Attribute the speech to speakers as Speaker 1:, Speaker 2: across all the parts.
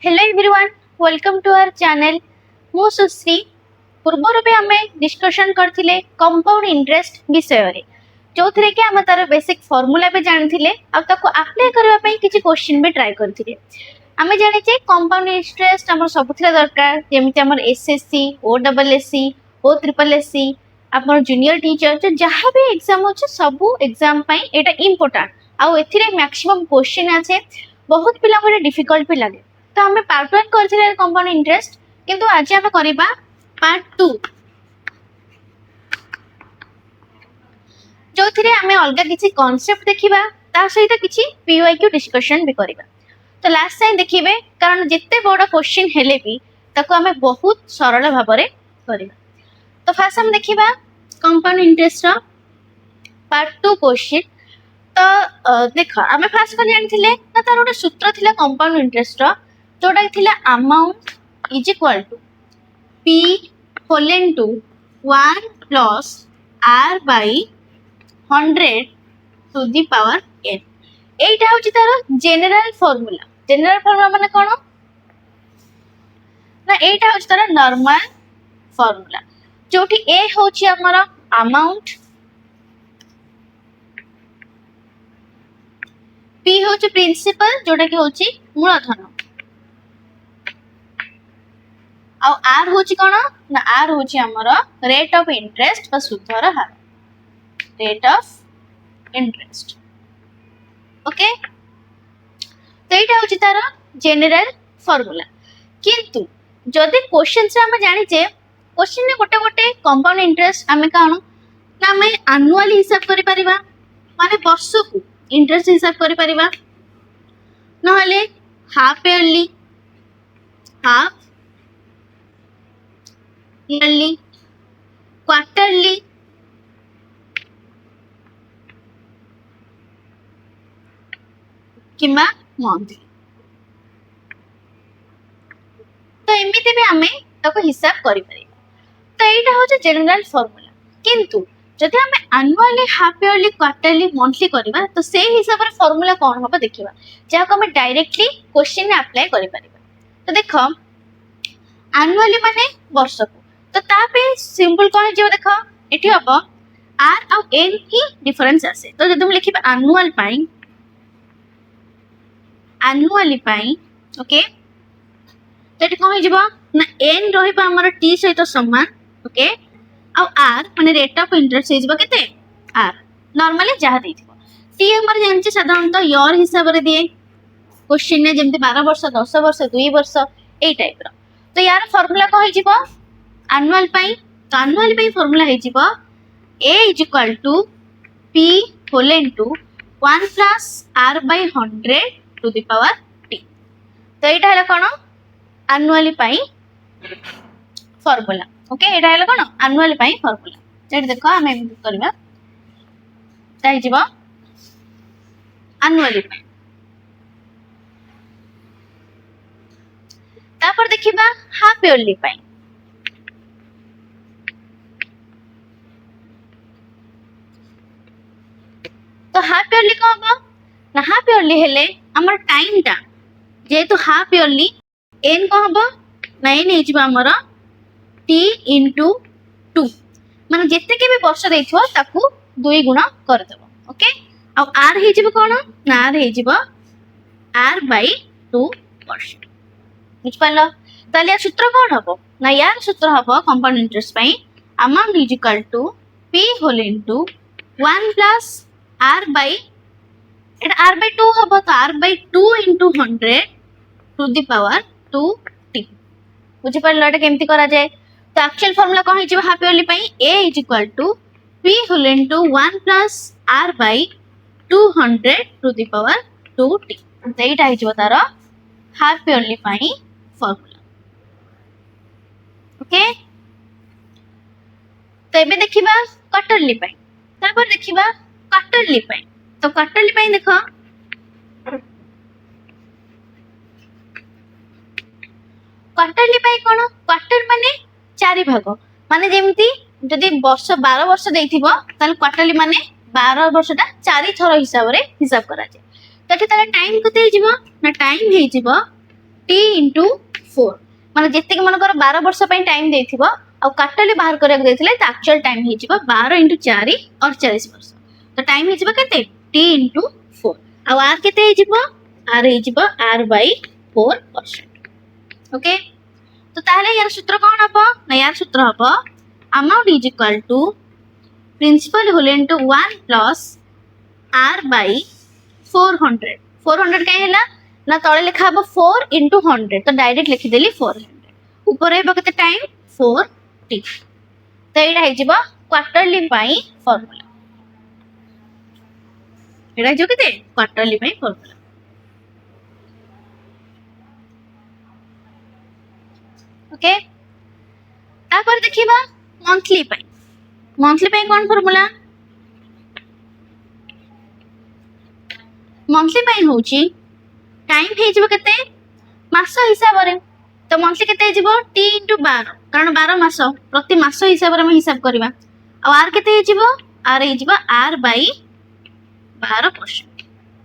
Speaker 1: Hello everyone, welcome to our channel. ମୁଁ ସୁଶ୍ରୀ ପୂର୍ବରୁ ବି ଆମେ ଡିସ୍କସନ୍ କରିଥିଲେ କମ୍ପାଉଣ୍ଡ ଇଣ୍ଟରେଷ୍ଟ ବିଷୟରେ ଯୋଉଥିରେ କି ଆମେ ତାର ବେସିକ୍ ଫର୍ମୁଲା ବି ଜାଣିଥିଲେ ଆଉ ତାକୁ ଆପ୍ଲାଏ କରିବା ପାଇଁ କିଛି କ୍ୱେଶ୍ଚିନ୍ ବି ଟ୍ରାଏ କରିଥିଲେ। ଆମେ ଜାଣିଛେ କମ୍ପାଉଣ୍ଡ ଇଣ୍ଟରେଷ୍ଟ ଆମର ସବୁଥିରେ ଦରକାର, ଯେମିତି ଆମର ଏସଏସସି, ଓଡବ୍ଲ୍ୟୁଏସସି, ଓ ଟ୍ରିପଲ୍ ଏସସି, ଆମର ଜୁନିୟର ଟିଚର ଯାହା ବି ଏକ୍ଜାମ୍ ଅଛି ସବୁ ଏକ୍ଜାମ୍ ପାଇଁ ଏଇଟା ଇମ୍ପୋର୍ଟାଣ୍ଟ। ଆଉ ଏଥିରେ ମ୍ୟାକ୍ସିମମ୍ କ୍ୱେଶ୍ଚିନ୍ ଆସେ, ବହୁତ ପିଲାଙ୍କୁ ଏଇଟା ଡିଫିକଲ୍ଟ ବି ଲାଗେ। ତ ଆମେ ପାର୍ଟ 1 କରିଥିଲେ କମ୍ପାଉଣ୍ଡ ଇଣ୍ଟରେଷ୍ଟ, କିନ୍ତୁ ଆଜି ଆମେ କରିବା ପାର୍ଟ 2 ଯୋଉଥିରେ ଆମେ ଅଲଗା କିଛି କନସେପ୍ଟ ଦେଖିବା, ତା ସହିତ କିଛି PYQ ଡିସ୍କସନ୍ ବି କରିବା। ତ ଲାଷ୍ଟ ଯାଏଁ ଦେଖିବେ, କାରଣ ଯେତେ ବଡ଼ କ୍ୱେଶ୍ଚିନ୍ ହେଲେ ବି ତାକୁ ଆମେ ବହୁତ ସରଳ ଭାବରେ କରିବା। ତ ଫାର୍ଷ୍ଟ ଆମେ ଦେଖିବା କମ୍ପାଉଣ୍ଡ ଇଣ୍ଟରେଷ୍ଟର ପାର୍ଟ 2 କ୍ୱେଶ୍ଚିନ୍। ତ ଦେଖ ଆମେ ଫାର୍ଷ୍ଟ କ'ଣ ଜାଣିଥିଲେ ନା ତାର ଗୋଟେ ସୂତ୍ର ଥିଲା କମ୍ପାଉଣ୍ଡ ଇଣ୍ଟରେଷ୍ଟର, ଯୋଉଟା ଥିଲା amount is equal to P whole into 1 plus R by 100 to the power n। এইটা হচ্ছে তার জেনারেল ফর্মুলা। জেনারেল ফর্মুলা মানে কোন না, এইটা হচ্ছে তার নরমাল ফর্মুলা, যোটি এ হচ্ছে আমার অ্যামাউন্ট, পি হচ্ছে প্রিন্সিপাল যোটা কি হচ্ছে মূলধন, ଆଉ R হচ্ছে কোন না R হচ্ছে আমার রেট অফ ইন্টারেস্ট বা সুদর হার, রেট অফ ইন্টারেস্ট। ওকে, তো এইটা হচ্ছে তার জেনারেল ফর্মুলা। কিন্তু যদি কোশ্চেন্স আমি জানিছে কোশ্চেন গোটে গোটে কম্পাউন্ড ইন্টারেস্ট আমি কোন না আমি আনুয়ালি হিসাব করে পারিবা, মানে বর্ষকু ইন্টারেস্ট হিসাব করে পারিবা, নহলে half yearly, half yearly, quarterly, কিংবা মন্থলি। তো এমিতি भी আমি তাকে হিসাব করি পারিবা। তো এইটা হচ্ছে জেনারেল ফর্মুলা। কিন্তু যদি আমি আনুয়ালি, হাফ ইয়ারলি, কোয়ার্টারলি, মন্থলি করিবা তো সেই হিসাবে ফর্মুলা কোন হবে দেখিবা, যাহাকে আমি ডাইরেক্টলি কোশ্চেন আপ্লাই করি পারিবা। তো দেখো আনুয়ালি মানে বর্ষকু, তো তা পে সিম্পল কোন যে দেখো এটি হবো আর আর এন হি ডিফরেন্স আসে। তো যদি আমি লিখিবা আনুয়াল পাই, আনুয়ালি পাই, ওকে, তো এটি কোন হইଯିବ না এন রহিবা আমার টি সহিত সমান, ওকে, ଆଉ R মানে রেট অফ ইন্টারেস্ট হইଯିବ কেতে R নরমালি যাহা দেইଥିବ। টি আমার জানছি সাধারণত ইয়ার হিসাବରେ দিଏ क्वेश्चन ने, যেমতি 12 ବର୍ଷ, 10 ବର୍ଷ, 2 ବର୍ଷ এই টাইপର। তো ইয়ার ফর্মুলা কোন হইଯିବ annual ପାଇଁ, তো annual ପାଇଁ formula হইଯିବ A is equal to P whole into 1 plus R by 100 to the power T। তো এইটা হলো কোন annually ପାଇଁ ফর্মুলা। ওকে, এটা হলো কোন annual ପାଇଁ ফর্মুলা। যেটা দেখো আমি এমনি କରିବା, তাই যাব annually ପାଇଁ। তারপর দেখিবা হাফ ইয়ারলি ପାଇଁ। তো হাফ ইয়ারলি কোন হবো না, হাফ ইয়ারলি হেলে আমার টাইমটা যেহেতু হাফ ইয়ারলি, এন কোন হবো না এন হইଯିବ ଆମର টি ইনটু 2, মানে যেতেকে ବି ବର୍ଷ ଦେଇଥିବ ତାକୁ 2 ଗୁଣ କରିଦେବ। ଓକେ, ଆଉ R ହେଇଯିବ কোন না R ହେଇଯିବ R by 2 ବର୍ଷ। বুঝপারল? তাহলে এর সূত্র কোন হবো না, ইয়ার সূত্র হবো কম্পাউন্ড ইন্টারেস্ট ପାଇଁ amount is equal to P whole into 1 plus R by, এটা R by 2 হবো, তো R by 2 into 100 to the power 2t। বুঝিপারল এটা কেমতি করা যায়? তো অ্যাকচুয়াল ফর্মুলা কোন হইଯିବ হাফ ইয়ারলি ପାଇଁ A is equal to P whole into 1 plus R by 200 to the power 2t। তো এইটা হইଯିବ তার হাফ ইয়ারলি ପାଇଁ ফর্মুলা। ওকে, তো এবে দেখিবা কোয়ার্টারলি ପାଇଁ, তারপর দেখিবা কোয়ার্টারলি ପାଇଁ। তো কোয়ার্টারলি ପାଇଁ দেখো কোয়ার্টারলি ପାଇଁ কোন, কোয়ার্টার মানে 4 ভাগ, মানে যেমতি যদি ବର୍ଷ 12 ବର୍ଷ ଦେଇଥିବ তাহলে কোয়ার্টারলি মানে 12 ବର୍ଷটা 4 ଥର ହିସାବରେ ହିସାବ କରାଯାଏ। তো এটি তার টাইম কেতে ହେଇଯିବ ନା, টাইম ହେଇଯିବ टी इंटू 4 माने जितके मनकर 12 वर्ष टाइम देथिबो आ काटली बाहर करके देथिले त एक्चुअल टाइम हे जिवो 12 इंटू 4 48 वर्ष तो टाइम हे जिवो केते टी इंटू 4 आ आर केते हे जिवो आर हे जिवो आर बाय 4%। ओके तो ताहले यार सूत्र कोन हबो ना यार सूत्र हबो amount is equal to principal whole into 1 plus R by 400 400 कहीं है ना तले लिखा हम 4 इंटू 100 तो डायरेक्ट लिखिदेली 400 ऊपर हे टाइम 4t तो यहाँ हो क्वार्टरली फॉर्मूला यहाँ जो के क्वार्टरली फॉर्मूला। ओके तापर देखिबा मंथली कौन फॉर्मूला मंथली होची टाइम हे जिवो केते मास हिसाब रे तो मंथली केते जिवो टी इंटू 12 कारण 12 मास प्रति मास हिसाब रे हम हिसाब करबा आ आर केते जिवो आर हे जिवो आर बाय 12%।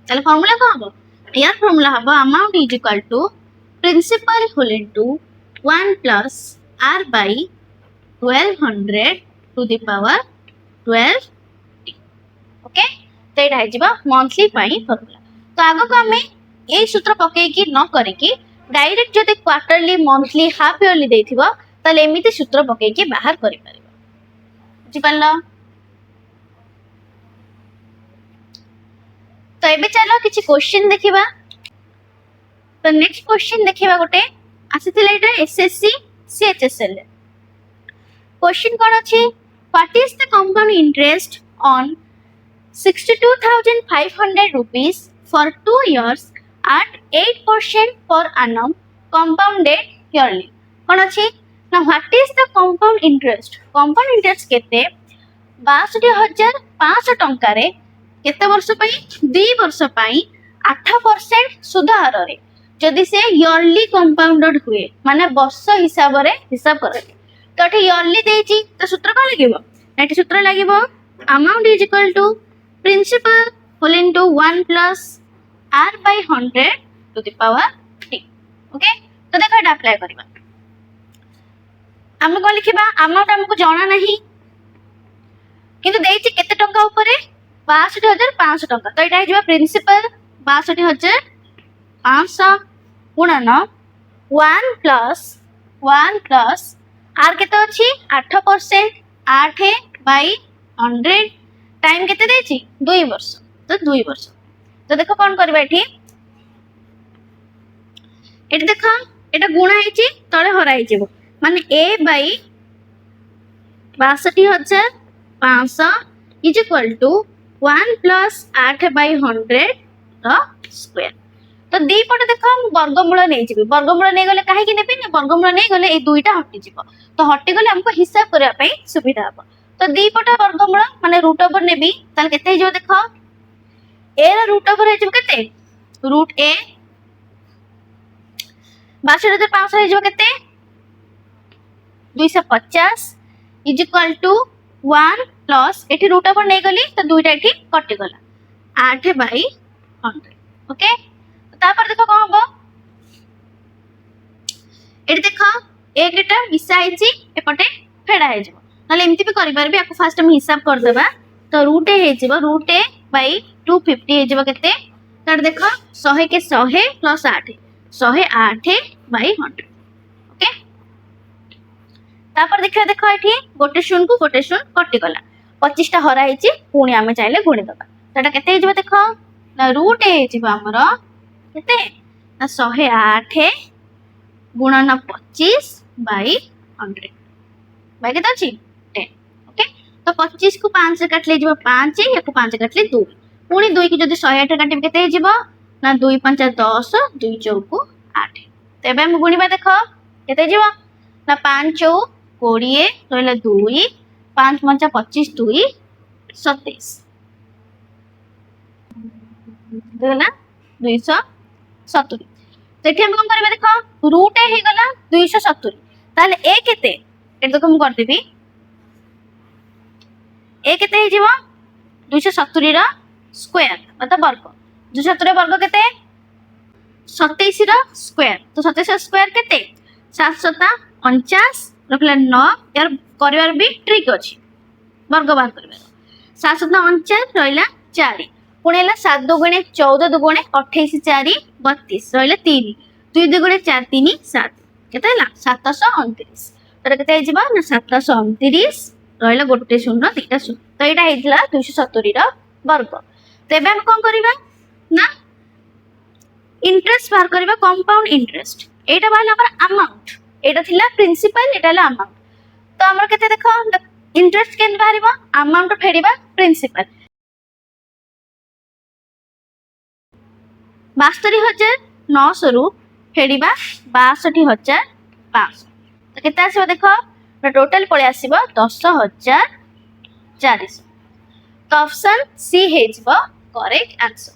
Speaker 1: चलो फार्मूला को हबो यार फार्मूला हबो amount is equal to principal whole into 1 plus R by 1200 to the power 12 T. Okay तो ये है मंथली फॉर्मूला तो आग को आम ये सूत्र पकईकी न करिकी डायरेक्ट जब क्वार्टरली मंथली हाफ इयरली देथिबो ताले एमिति सूत्र पकईकी बाहर करि परिबो बुझि पारलो। तो एबे चलो किछि क्वेश्चन देखिबा तो नेक्स्ट क्वेश्चन देखिबा गोटे आसीथिले एटा एसएससी सीएचएसएल क्वेश्चन कोन अछि what is the compound interest on 62,500 rupees for 2 years at 8% per annum compounded yearly कौन अच्छी ना what is the compound interest केते 62,500 टंका रे केते वर्ष पई 2 वर्ष पई 8% सुध हार रे जदि से इयरली कंपाउंडेड हुए माने वर्ष हिसाब रे हिसाब करे तो एठी इयरली देची तो सूत्र कोन लागिवो एठी सूत्र लागिवो amount is equal to principal whole into 1 plus r by 100 to the power t। Okay तो देखो एटा अप्लाई करबा हम को लिखिबा अमाउंट हमको जाना नहीं किंतु देइछि केते टंका ऊपर 62,500 टंका तो एटा हिजबा प्रिंसिपल 62,500 गुणन 1 प्लस r केते अछि 8% 8 by 100 टाइम केते देछि 2 वर्ष तो 2 वर्ष तो देखो कौन करबा एठी देखो एटा गुणा हेछि तळे हरा हेजिबो माने a by 62,500 is equal to 1 plus 8 by 100 रो स्क्वायर तो दी पटे देखो हम वर्गमूल नै जिबे वर्गमूल नै गले काहे कि नेबे वर्गमूल नै गले ए दुईटा हटि जिवो तो हटि गले हमको हिसाब करबा पई सुविधा हबो तो दी पटे वर्गमूल माने रूट ओवर नेबी ताल केते हिजो देखो ए रा रूट ओवर हे जिवो केते रूट ए 62,500 हे जिवो केते 250 इज इक्वल टू 1 प्लस एठी रूट ओवर नै गली तो दुईटा एठी कटि गला 8 बाय 100। ओके तापर देखो कोन हबो एठी देखो एकटा मिसा आइछि एपटे फेडा हे जिवो नाले एमती भी करि परबे आपको फास्ट हम हिसाब कर देबा तो रूट ए हे जिवो रूट ए बाय 250 हे जिवो केते तर देखो 100 के 100 प्लस 8 108 बाय 100। ओके तापर देखा देखो एठी गोटे शून को गोटे शून कटि गला 25 टा हरा हेछि पुणी आमे चाइले गुणी दबा तटा केते हे जिवो देखो ना रूट ए हे जिवो हमरो केते ना 108 गुणन 25 बाय 100 बाय केते अछि 10। ओके तो 25 को 5 से काटले जिवो 5 या को 5 काटले 2 पुणी 2 की जदी 108 काटिबे केते हे जिवो ना 2 5 10 2 4 8 तेबे हम गुणीबा देखो केते जिवो ना 5 20 रहले 2 5 5 25 2 27 देला 270 तो एठी हम कोन करबे देखो रूट ए हे गला 270 ताले ए केते एठी देखो हम कर देबी ए केते हे जिवो 270 रा स्क्वायर मतलब वर्ग 270 रा वर्ग केते 27 ର स्क्वायर तो 27 स्क्वायर केते 749 रखला 9 यार करिवार भी ट्रिक अछि वर्ग बाहर करबा 749 रहिला 4 पुणी है 7 दुगुणे 14 दुगुणे 28 4 32 रहा 3 2 दुगुणे 4 3 7 केते 729 तर केते जिबा ना 729 रहा गोटे शून्य दुईटा शून्य तो यहाँ होता 270 वर्ग तेज आम कौन करवा ना इंटरेस्ट बाहर करवा कंपाउंड इंटरेस्ट एटा बाहर अमाउंट एटा थिला प्रिंसिपल एटा हला अमाउंट तो हमर केते देखो इंटरेस्ट केन बाहरिबा अमाउंट फेडिबा प्रिंसिपल 72,900 रु फेडिबा 62,500 तो केते आसीबो देखो टोटल पळे आसीबो 10,400 तो ऑप्शन सी हेजिबो करेक्ट आंसर।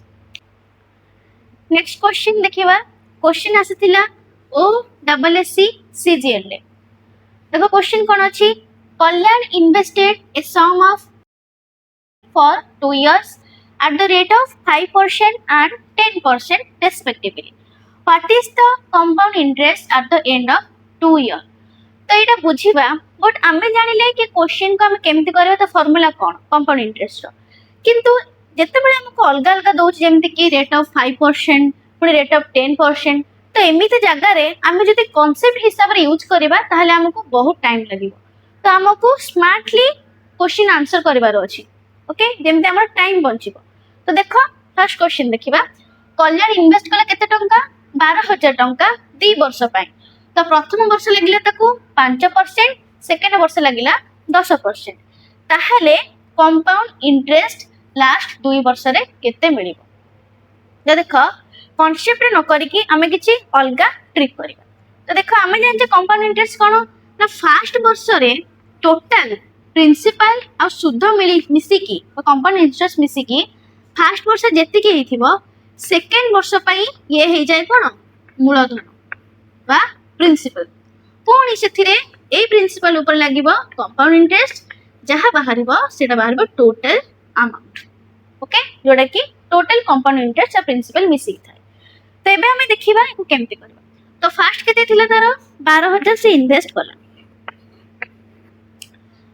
Speaker 1: नेक्स्ट क्वेश्चन देखिबा क्वेश्चन आसीतिला ओ डबल एस सी सीजीएल देखो क्वेश्चन कोन अछि Kalyan invested a sum of for 2 years at the rate of 5% and 10% respectively. What is the compound interest at the end of 2 years? तो ये बुझा but आम जानिले कि क्वेश्चन को आम केमती करबा तो फॉर्मूला कौन कंपाउंड इंटरेस्ट किंतु जिते बड़े हमको अलग अलग दौर जमी कि रेट ऑफ 5% पुणी रेट ऑफ 10% तो एमती जगार आम जो कॉन्सेप्ट हिसाब से यूज करवा ताहले हमको बहुत टाइम लगे तो आमको स्मार्टली क्वेश्चन आंसर करार अच्छी ओके जेमती हमर टाइम बंचिबो तो देखो फर्स्ट क्वेश्चन देखिबा कल्याण इन्वेस्ट कला केते टंका 12,000 टंका 2 वर्ष पय तो प्रथम वर्ष लागिला ताकू 5% सेकंड वर्ष लागिला 10% ताहले कंपाउंड इंटरेस्ट लास्ट 2 वर्ष रे केते मिलिबो तो देखो कांसेप्ट न करी कि हमें किछि अलगा ट्रिक करबा तो देखो हमें जानचे कंपाउंड इंटरेस्ट कोन ना फर्स्ट वर्ष रे टोटल प्रिंसिपल आ शुद्ध मिसिकी कंपाउंड इंटरेस्ट मिसिकी फर्स्ट वर्ष जेतिकी हेथिबो सेकंड वर्ष पई ये हे जाय कोन मूलधन बा प्रिंसिपल पुणी सेथिरे ए प्रिंसिपल ऊपर लागिबो कंपाउंड इंटरेस्ट जहा बाहरिबो सेटा बाहरिबो टोटल अमाउंट ओके जोडा कि टोटल कंपाउंड इंटरेस्ट आ प्रिंसिपल मिसिकी थाय तो एबे हमें देखिबा एको केमती करबा तो फर्स्ट केते थिला तार 12,000 से इन्वेस्ट कला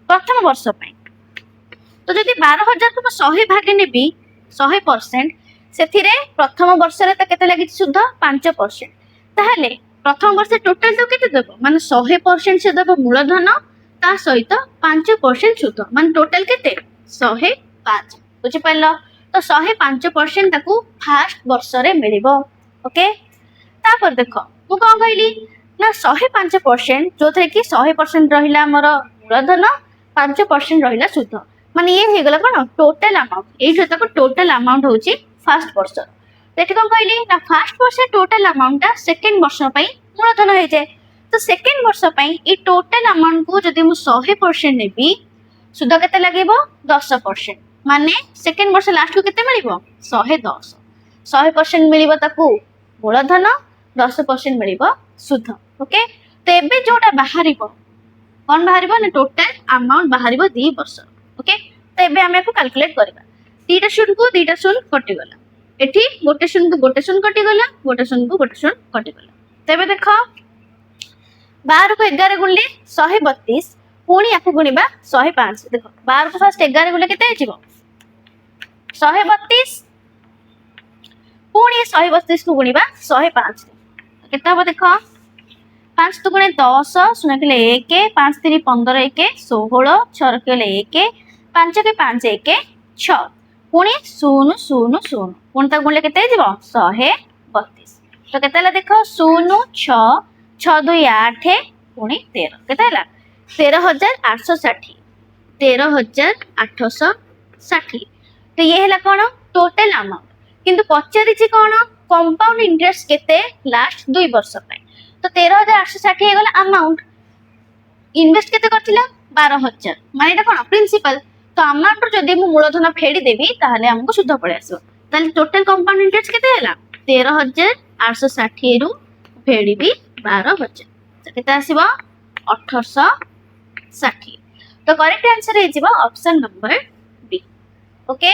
Speaker 1: प्रथम वर्ष तो जदि 12,000 को 100 भागे नेबी 100% से प्रथम वर्ष रे तो केते लागि शुद्ध 5% ताहले प्रथम वर्ष टोटल तो केते देबो माने 100% से देबो मूलधन ता सहित 5% शुद्ध माने टोटल केते 105 बुझि पाइलो तो 105% ताकू फर्स्ट वर्ष रे मिलिबो ओके तापर देखो मु कोन कहली ना 105% जो थे कि 100% रहिला हमर मूलधन 5% रहिला शुद्ध माने ये हे गला कोन टोटल अमाउंट एई जो टोटल अमाउंट होची फर्स्ट वर्ष देखि कोन कहली ना फर्स्ट वर्ष टोटल अमाउंट ता सेकंड वर्ष पई मूलधन हो जाय तो सेकंड वर्ष पई ए टोटल अमाउंट को जदि मु 100% नेबी शुद्ध केते लागेबो 10% माने सेकंड वर्ष लास्ट को केते मिलिबो 110 100% मिलिबो ताकू मूलधन 10% मिलिबो शुद्ध ओके तो एबे जोटा बाहरिबो कौन बाहर ना टोटल अमाउंट बाहर 2 वर्ष ओके तो ये आम को कैलकुलेट करवा 2टा शून्य को 2टा शून्य कटिगला एठी गोटे शून्य को गोटे शून्य कटिगला गोटे शून्य को गोटे शून्य कटिगला तेबे देख 12 को 11 गुणले 132 पुणी आके गुणिबा 105 देखो 12 को फर्स्ट 11 गुणले केते आइबो 132 पुणी 132 को गुणिबा 105 केते हबो देखो 5 दुगुणे 10 शून्य के 1 5 3 15 1 16 6 के 1 5 के 5 1 6 पुणी 0 0 0 पुणी तक गुणले केते दिबो 132 तो केते ला देखो 0 6 6 2 8 पुणी 13 केते ला 13,860 13,860 तो ये हला कोन टोटल अमाउंट किंतु पचारि छी कोन कंपाउंड इंटरेस्ट केते लास्ट 2 वर्ष पय तो 13,860 हे गला अमाउंट इन्वेस्ट केते करथिला 12,000 माने एटा कोन प्रिंसिपल तो अमाउंट जदि मु मूलधन फेडी देबी ताहले हमको शुद्ध पड़े आसो ताले टोटल कंपाउंड इंटरेस्ट केते हला 13,860 रु फेडी भी 12,000 तो केते आसीबो 1,860 तो करेक्ट आंसर हे जिवो option number B okay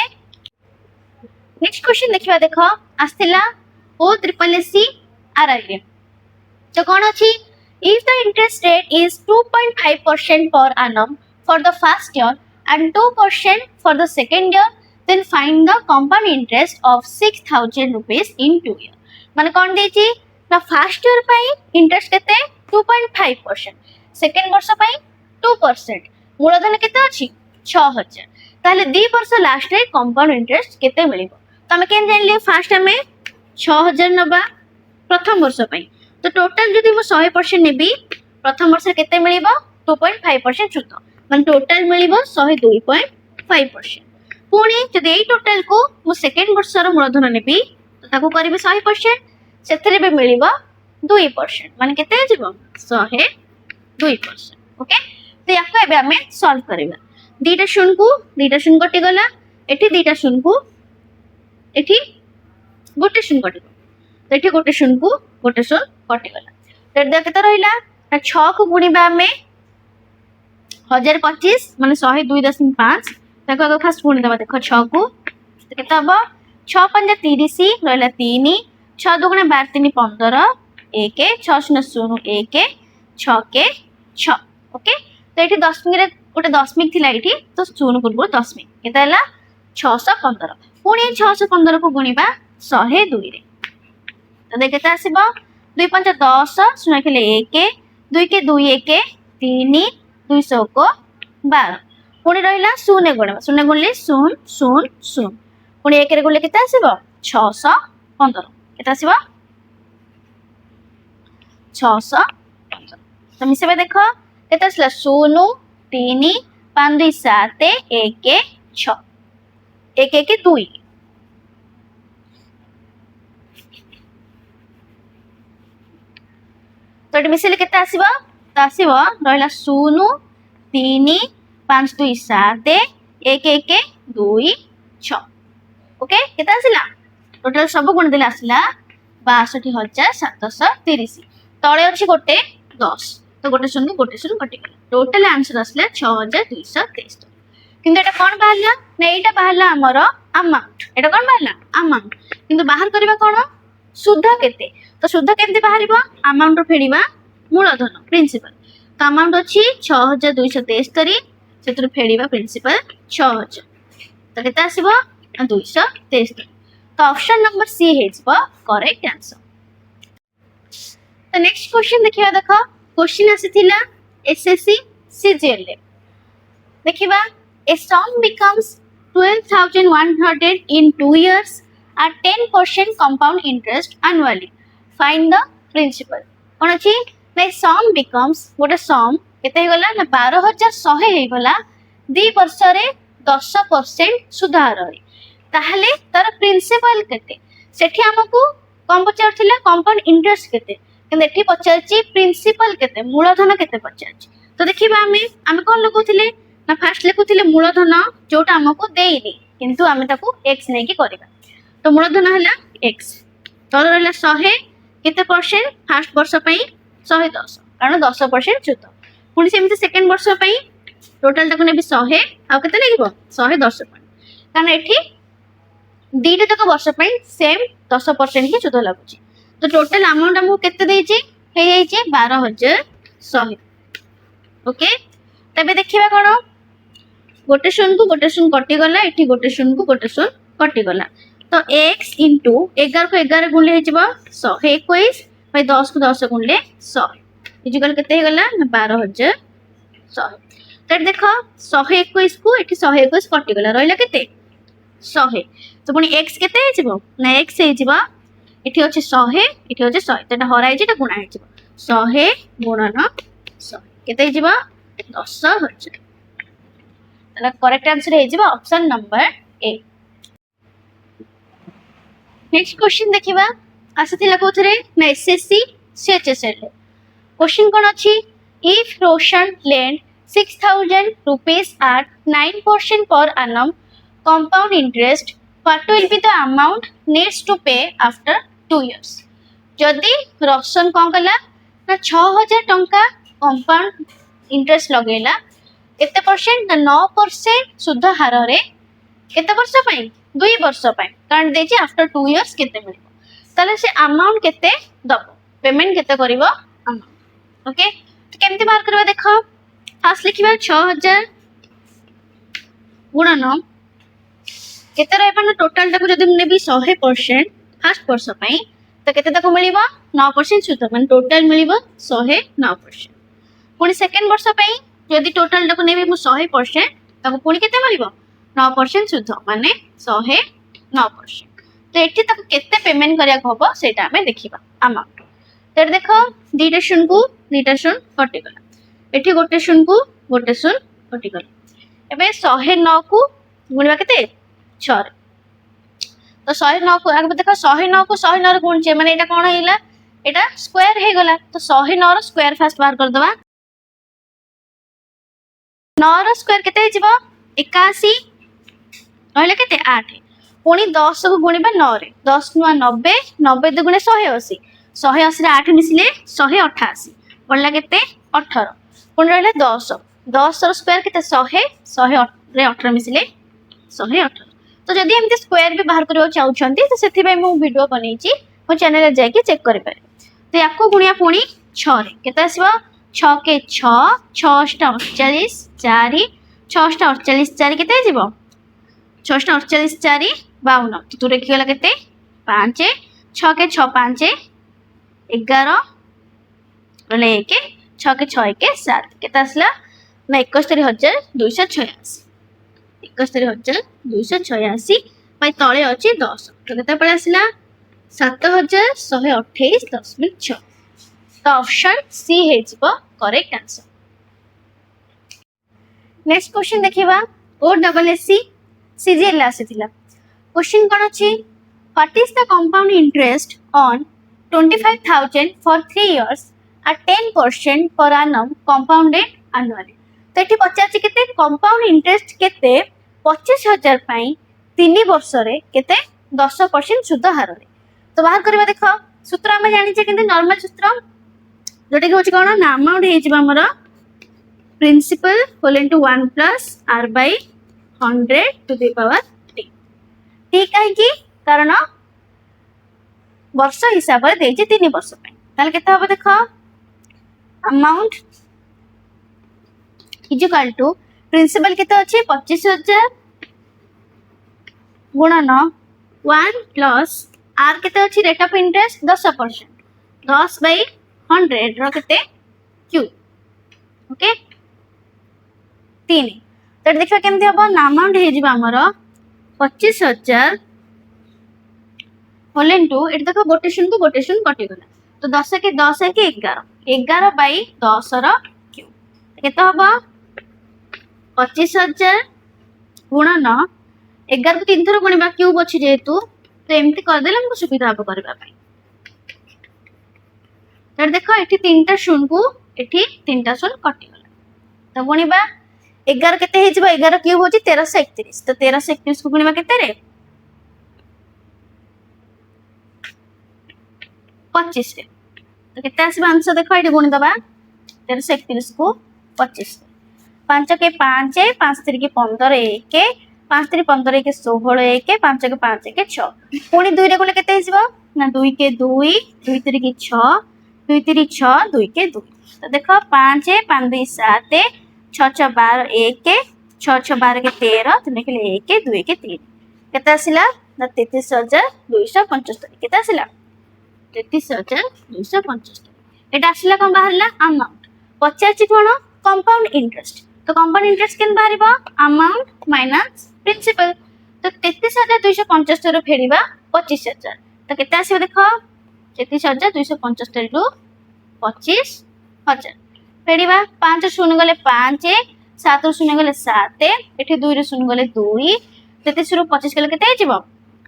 Speaker 1: next question देखिबा देखो आस्थिला O triple SC RIM. तो कौन अच्छी if the interest rate is 2.5% per annum for the first year and 2% for the second year, then find the compound interest of 6,000 rupees in 2 years. माने कौन देची ना first year पाई interest केते 2.5%, second वर्ष पाई 2%, मूलधन केते अछि 6000, ताले 2 वर्ष लास्ट रे कंपाउंड इंटरेस्ट केते मिलिबो तमे केन जानले फर्स्ट हमें 6000 नबा प्रथम वर्ष पाई तो टोटल जदि मो 100% नेबी प्रथम वर्ष केते मिलिबो 2.5% सुध माने टोटल मिलिबो 102.5%। पुणी जदि एई टोटल को मो सेकंड वर्ष रो मूलधन नेबी तो ताको करिबे 100%, सेथरे बे मिलिबो 2% माने केते जिवो 102%। ओके तो याको एबे हमें सॉल्व करिबा दीटा शून्य कटि गला एठी दीटा शून्य को एठी गोटे शून्य कटि तो एठी गोटे शून्य को गोटे शून्य कटि गला तो एटा केते रहिला ना 6 को गुणिबा हमें 1025 माने 102.5 ताको आगे फास्ट गुणी देबा देखो 6 को तो केते हबो 6 5 30 रहला 3 6 2 12 3 15 1 6 0 0 1 6 के 6। ओके तो एठी दशमिक रे गोटे दशमिक थिला एठी तो शून्य पूर्व दशमिक केते हला 615 पुणी 615 को गुणिबा 102 रे तो देख केते आसीबो 2 5 10 शून्य खेले 1 2 के 2 1 3 200 को 12 पुणी रहिला शून्य गुणले 0 0 0 पुणी 1 रे गुणले केते आसीबो 615 केते आसीबो 615 तो मिसेबे देखो केते आसला 0 3 5 2 7 1 6 1 1 2 तो एटी मिसेले केते आसीबो तो आसीबो रहला 0 3 5 2 7 1 1 2 6। ओके केते आसीला टोटल सब गुण देले आसीला 62,730 तळे अछि गोटे 10 तो गोटे शून्य कटि गला टोटल आंसर आसला 6223 किंतु एटा कोन बाहरला ना एटा बाहरला हमर अमाउंट एटा कोन बाहरला अमाउंट किंतु बाहर करबा कोन शुद्ध केते तो शुद्ध केमते बाहरिबो अमाउंट फेडिबा मूलधन प्रिंसिपल तो अमाउंट अछि 6223 सेतु फेडिबा प्रिंसिपल 6000 तो केते आसीबो 223 तो ऑप्शन नंबर सी हेजबो करेक्ट आंसर। तो नेक्स्ट क्वेश्चन देखिबा देखो क्वेश्चन आसीथिला एसएससी सीजीएल देखिबा a sum becomes 12,100 in 2 years at 10% compound interest annually find the principal कोन अछि ना sum becomes गोटे sum केते हे गला ना 12,100 हे गला 2 वर्ष रे 10% सुधार रे ताहले तार प्रिंसिपल केते सेठी हमकु कम पचारथिला कंपाउंड इंटरेस्ट केते किंतु एठी पचारची प्रिंसिपल केते मूलधन केते पचारची तो देखिबा आमे कोन लिखुथिले ना फास्ट लिखुथिले मूलधन जोटा हमकु देइनी किंतु आमे ताकू x नै की करबा तो मूलधन हला x तो रहला 100 केते परसेंट फर्स्ट वर्ष पई 110 कारण 10% सुध पुनी सेमिति सेकंड वर्ष पई टोटल ताकू नेबी 100 आ केते लागिबो 110 कारण एठी दीटा तक वर्ष पई सेम 10% ही सुध लागुची तो टोटल अमाउंट हमको केते देइची हे जाइची 12,100। ओके तबे देखिबा कोन गोटे शून्य को गोटे शून्य कटि गला एठी गोटे शून्य को गोटे शून्य कटि गला तो x * 11 को 11 गुणले हे जिवो 121 भाई 10 को 10 गुणले 100 इजिकल केते हे गला 12,100 तो देखो 121 को एठी 121 कटि गला रहला केते 100 तो पुनी x केते हे जिवो ना x हे जिवो एठी अछि 100 एठी अछि 100 तटा हराइ जेटा गुणा हे जिवो 100 गुणन 100 केते हे जिवो 10,000 तला करेक्ट आंसर हे जिवो option number A. Next question देखिबा आसीथिला कोथरे ना एसएससी सीएचएसएल क्वेश्चन कोन अछि if Roshan lend 6,000 rupees at 9% per annum compound interest what will be the amount needs to pay after 2 years जदि रोशन कोन कला ना 6,000 टंका कंपाउंड इंटरेस्ट लगेला केते परसेंट ना 9% शुद्ध हार रे केते वर्ष पई 2 वर्ष पई कारण देछि आफ्टर 2 इयर्स केते मिलबो ताले से अमाउंट केते दब पेमेंट केते करिवो अमाउंट ओके तो केमती बाहर करबा देखो फास्ट लिखिबा 6000 गुणन केते रहबा टोटल टाको जदी मने भी 100% फर्स्ट वर्ष पई तो केते तक मिलिबो 9% सुध माने टोटल मिलिबो 109%। पुणी सेकंड वर्ष पई जदी टोटल टाको नेबी मु 100% ताको पुणी केते मिलिबो 9% सुध माने 109%। तो एठी तक केते पेमेंट करिया होबो सेटा हमें देखिबा अमाउंट तो देखो दीटा शून को दीटा शून कटि गला एठी गोटे शून को गोटे शून कटि गला एबे 109 को गुणवा केते 6 तो 109 को आगे देखो 109 को 109 रे गुण छे माने एटा कोन हेला एटा स्क्वायर हे गला तो 109 रो स्क्वायर फास्ट बाहर कर दबा 9 रो स्क्वायर केते हे जिवो 81 रहले केते 8 पुणी 10 को गुणिबा 9 रे 10 नुआ 90 90 दुगुणे 180 180 रे 8 मिसले 188 पड़ला केते 18 पुणी रहले 10 10 रो स्क्वायर केते 100 100 रे 18 मिसले 118 तो जदि एमती स्क्वायर भी बाहर करबा चाहउछंती तो सेथि भाई मु वीडियो बनैछि मो चैनल रे जाके चेक करि पारे तो याको गुणिया पुणी 6 रे केते आसीबा 6 के 6 6 48 4 6 48 4 केते जिवो 6 48 4 52 तो तू देखि गला केते 5 6 के 6 5 11 रले 1 6 के 6 1 7 केते आसला ना 71286 71286 भाई तले अच्छी 10 तो केते पड़े आसला 7128.6 तो ऑप्शन सी हे जिवो करेक्ट आंसर। नेक्स्ट क्वेश्चन देखिबा ओ डबल एस सी सीजीएल आसीथिला क्वेश्चन कोन अछि what is the compound interest on 25000 for 3 years at 10% per annum compounded annually तो एठी पचाछि केते कंपाउंड इंटरेस्ट केते 25000 पई 3 वर्ष रे केते 10% सुध हार रे तो बाहर करबा देखो सूत्र हम जानि जे किंतु नॉर्मल सूत्र जोटे कि होछि कोन ना अमाउंट हे जिबा हमर principal whole into 1 plus r by 100 to the power t ठीक है कि कारण वर्ष हिसाब रे देछि 3 वर्ष पई ताले केते होबो देखो अमाउंट इक्वल टू प्रिंसिपल केते अछि 25000 गुणन 1 प्लस r केते अछि रेट ऑफ इंटरेस्ट 10% 10 by 100 रो केते q ओके 3 तो देखिबा केमति हबो अमाउंट हे जिबा हमर 25000 होल इनटू एट देखो गोटे शून कटि गला तो 10 के 11 11 by 10 रो q केते हबो 25000 गुणन 11 को 3 थर गुणिबा क्यूब अछि जेतु तो एमती कर देले हमको सुविधा हो करबा पई तर देखो एठी 3टा शून को एठी 3टा शून कटि गला तो गुणिबा 11 केते हे जिबा 11 क्यूब होछि 1331 तो 1331 को गुणिबा केते रे 25 रे तो केते आसीबा आंसर देखो एठी गुणि दबा 1331 को 25 5 के 5 5 3 के 15 1 5 3 15 के 16 1 5 के 5 के 6 पुणी 2 रे गुणे केते हिसबो ना 2 के 2 2 3 के 6 2 3 6 2 के 2 तो देखो 5 5 2 7 6 6 12 1 6 6 12 के 13 तो लिखले 1 2 के 3 केते आसिला ना 33275 केते आसिला 33275 एटा आसिला कोन बाहरला अमाउंट पचाछि कोन कंपाउंड इंटरेस्ट तो कंपाउंड इंटरेस्ट केन बाहरिबा अमाउंट माइनस प्रिंसिपल तो 33275 रो फेरिबा 25000 तो केते आसीबो देखो 33275 रु 25000 फेरिबा 5 शून्य गले 5 7 शून्य गले 7 एठी 2 रे शून्य गले 2 33 रु 25 गले केते हिजिबो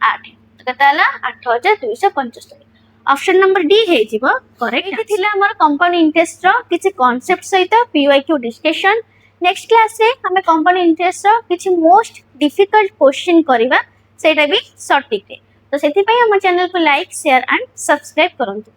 Speaker 1: 8 तो केते हला 8275 ऑप्शन नंबर डी हे जिवो करेक्ट एठी थिला हमर कंपाउंड इंटरेस्ट रो किछि कांसेप्ट सहित पीवाईक्यू डिस्कशन नेक्स्ट क्लास रे हमें कंपाउंड इंटरेस्ट रो किछि मोस्ट डिफिकल्ट क्वेश्चन करिबा सेटा भी सॉर्ट टिक तो सेति पई हमर चैनल को लाइक शेयर एंड सब्सक्राइब करंतु।